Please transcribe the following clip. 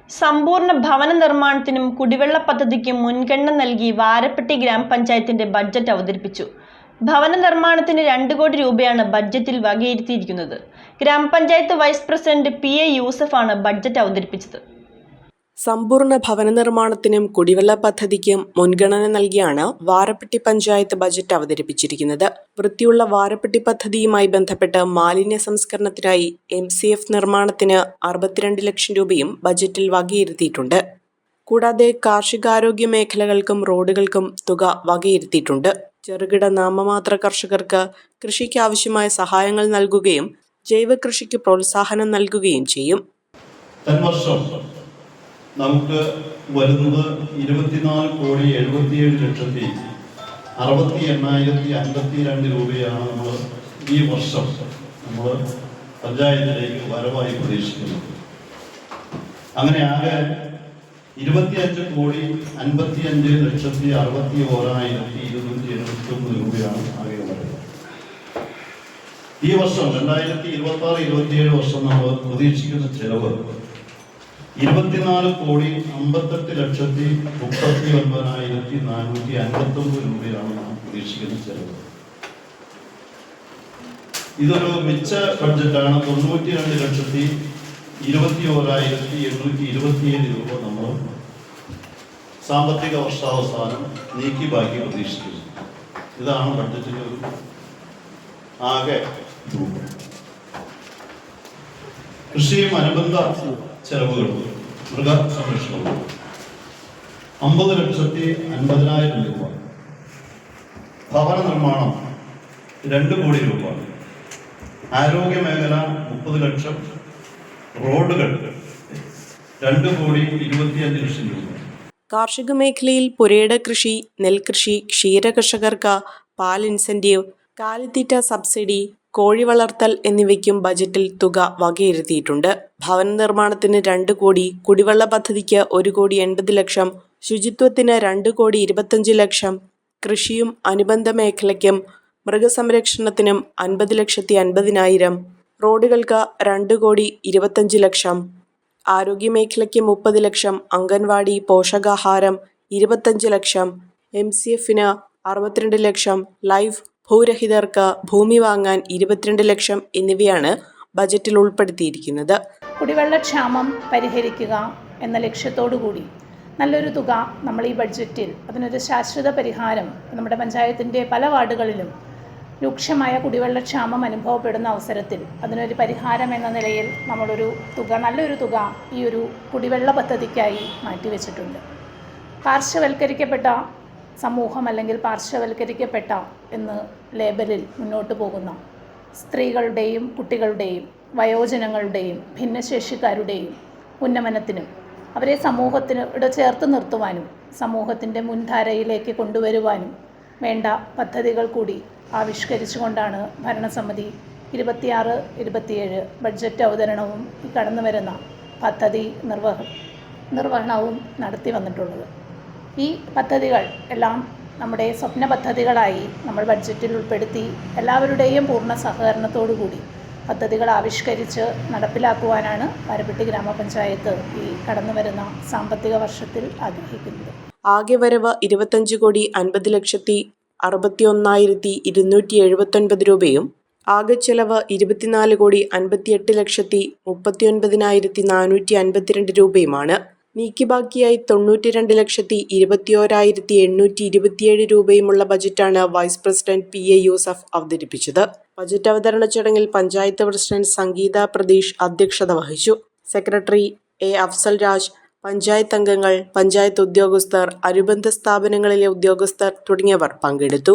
സമ്പൂർണ്ണ ഭവന നിർമ്മാണത്തിനും കുടിവെള്ള പദ്ധതിക്കും മുൻഗണന നൽകി വാരപ്പെട്ടി ഗ്രാമപഞ്ചായത്തിന്റെ ബഡ്ജറ്റ് അവതരിപ്പിച്ചു. ഭവന നിർമ്മാണത്തിന് 2 കോടി രൂപയാണ് ബഡ്ജറ്റിൽ വകയിരുത്തിയിരിക്കുന്നത്. ഗ്രാമപഞ്ചായത്ത് വൈസ് പ്രസിഡന്റ് PA യൂസഫാണ് ബഡ്ജറ്റ് അവതരിപ്പിച്ചത്. സമ്പൂർണ്ണ ഭവന നിർമ്മാണത്തിനും കുടിവെള്ള പദ്ധതിക്കും മുൻഗണന നൽകിയാണ് വാരപ്പെട്ടി പഞ്ചായത്ത് ബജറ്റ് അവതരിപ്പിച്ചിരിക്കുന്നത്. വൃത്തിയുള്ള വാരപ്പെട്ടി പദ്ധതിയുമായി ബന്ധപ്പെട്ട് മാലിന്യ സംസ്കരണത്തിനായി MCF നിർമ്മാണത്തിന് 62 ലക്ഷം രൂപയും ബജറ്റിൽ വകയിരുത്തിയിട്ടുണ്ട്. കൂടാതെ കാർഷികാരോഗ്യ മേഖലകൾക്കും റോഡുകൾക്കും തുക വകയിരുത്തിയിട്ടുണ്ട്. ചെറുകിട നാമമാത്ര കർഷകർക്ക് കൃഷിക്ക് ആവശ്യമായ സഹായങ്ങൾ നൽകുകയും ജൈവ കൃഷിക്ക് പ്രോത്സാഹനം നൽകുകയും ചെയ്യും. നമുക്ക് വരുന്നത് 24,77,60,852 രൂപയാണ് നമ്മൾ ഈ വർഷം നമ്മൾ പഞ്ചായത്തിലേക്ക് വരവായി പ്രതീക്ഷിക്കുന്നത്. അങ്ങനെ ആകെ 25,55,61,279 രൂപയാണ് ആകെ വരുന്നത്. ഈ വർഷം 2026-27 വർഷം നമ്മൾ പ്രതീക്ഷിക്കുന്ന ചെലവ് 24,58,39,459 രൂപയാണ് നാം പ്രതീക്ഷിക്കുന്ന ചെലവ്. ഇതൊരു മിച്ച ബഡ്ജറ്റാണ്. 92,21,827 രൂപ നമ്മൾ സാമ്പത്തിക വർഷാവസാനം നീക്കി ബാക്കി പ്രതീക്ഷിക്കുന്നു. ഇതാണ് ബഡ്ജറ്റിന്റെ ഒരു ആകെ രൂപം. കൃഷിയും അനുബന്ധ ചെലവുകളും മൃഗസംരക്ഷണവും 50,50,000 രൂപ. ഭവന നിർമ്മാണം 2 കോടി രൂപ. ആരോഗ്യ മേഖല 30 ലക്ഷം. റോഡുകൾ 2,25,00,000 രൂപ. കാർഷിക മേഖലയിൽ പുരയിട കൃഷി, നെൽകൃഷി, ക്ഷീര കർഷകർക്ക് പാൽ ഇൻസെന്റീവ്, കാലിത്തീറ്റ സബ്സിഡി, കോഴി വളർത്തൽ എന്നിവയ്ക്കും ബജറ്റിൽ തുക വകയിരുത്തിയിട്ടുണ്ട്. ഭവന നിർമ്മാണത്തിന് 2 കോടി, കുടിവെള്ള പദ്ധതിക്ക് 1,80,00,000, ശുചിത്വത്തിന് 2,25,00,000, കൃഷിയും അനുബന്ധ മേഖലയ്ക്കും മൃഗസംരക്ഷണത്തിനും 50,50,000, റോഡുകൾക്ക് 2,25,00,000, ആരോഗ്യമേഖലയ്ക്ക് 30 ലക്ഷം, അംഗൻവാടി, പോഷകാഹാരം 25 ലക്ഷം, MCFന് 62 ലക്ഷം, ലൈഫ് ഭൂരഹിതർക്ക് ഭൂമി വാങ്ങാൻ 22 ലക്ഷം എന്നിവയാണ് ബജറ്റിൽ ഉൾപ്പെടുത്തിയിരിക്കുന്നത്. കുടിവെള്ളക്ഷാമം പരിഹരിക്കുക എന്ന ലക്ഷ്യത്തോടു കൂടി നല്ലൊരു തുക നമ്മൾ ഈ ബഡ്ജറ്റിൽ അതിനൊരു ശാശ്വത പരിഹാരം നമ്മുടെ പഞ്ചായത്തിൻ്റെ പല വാർഡുകളിലും രൂക്ഷമായ കുടിവെള്ളക്ഷാമം അനുഭവപ്പെടുന്ന അവസരത്തിൽ അതിനൊരു പരിഹാരം എന്ന നിലയിൽ നമ്മളൊരു തുക, നല്ലൊരു തുക ഈ ഒരു കുടിവെള്ള പദ്ധതിക്കായി മാറ്റിവെച്ചിട്ടുണ്ട്. പാർശ്വവൽക്കരിക്കപ്പെട്ട സമൂഹം അല്ലെങ്കിൽ പാർശ്വവൽക്കരിക്കപ്പെട്ട എന്ന് ലേബലിൽ മുന്നോട്ട് പോകുന്ന സ്ത്രീകളുടെയും കുട്ടികളുടെയും വയോജനങ്ങളുടെയും ഭിന്നശേഷിക്കാരുടെയും ഉന്നമനത്തിനും അവരെ സമൂഹത്തിനോട് ചേർത്ത് നിർത്തുവാനും സമൂഹത്തിൻ്റെ മുൻധാരയിലേക്ക് കൊണ്ടുവരുവാനും വേണ്ട പദ്ധതികൾ കൂടി ആവിഷ്കരിച്ചുകൊണ്ടാണ് ഭരണസമിതി 26-27 ബഡ്ജറ്റ് അവതരണവും ഈ കടന്നു വരുന്ന പദ്ധതി നിർവഹണവും നടത്തി വന്നിട്ടുള്ളത്. ഈ പദ്ധതികൾ എല്ലാം നമ്മുടെ സ്വപ്ന പദ്ധതികളായി നമ്മൾ ബഡ്ജറ്റിൽ ഉൾപ്പെടുത്തി എല്ലാവരുടെയും പൂർണ്ണ സഹകരണത്തോടു കൂടി പദ്ധതികൾ ആവിഷ്കരിച്ച് നടപ്പിലാക്കുവാനാണ് വാരപ്പെട്ടി ഗ്രാമപഞ്ചായത്ത് ഈ കടന്നു വരുന്ന സാമ്പത്തിക വർഷത്തിൽ ആഗ്രഹിക്കുന്നത്. ആകെ വരവ് 25,60,61,279 രൂപയും ആകെ ചെലവ് 24,58,39,452 രൂപയുമാണ്. നീക്കി ബാക്കിയായി 92,21,827 രൂപയുമുള്ള ബജറ്റാണ് വൈസ് പ്രസിഡന്റ് PA യൂസഫ് അവതരിപ്പിച്ചത്. ബജറ്റ് അവതരണ ചടങ്ങിൽ പഞ്ചായത്ത് പ്രസിഡന്റ് സംഗീത പ്രതീഷ് അധ്യക്ഷത വഹിച്ചു. Secretary A. അഫ്സൽ രാജ്, പഞ്ചായത്ത് അംഗങ്ങൾ, പഞ്ചായത്ത് ഉദ്യോഗസ്ഥർ, അനുബന്ധ സ്ഥാപനങ്ങളിലെ ഉദ്യോഗസ്ഥർ തുടങ്ങിയവർ പങ്കെടുത്തു.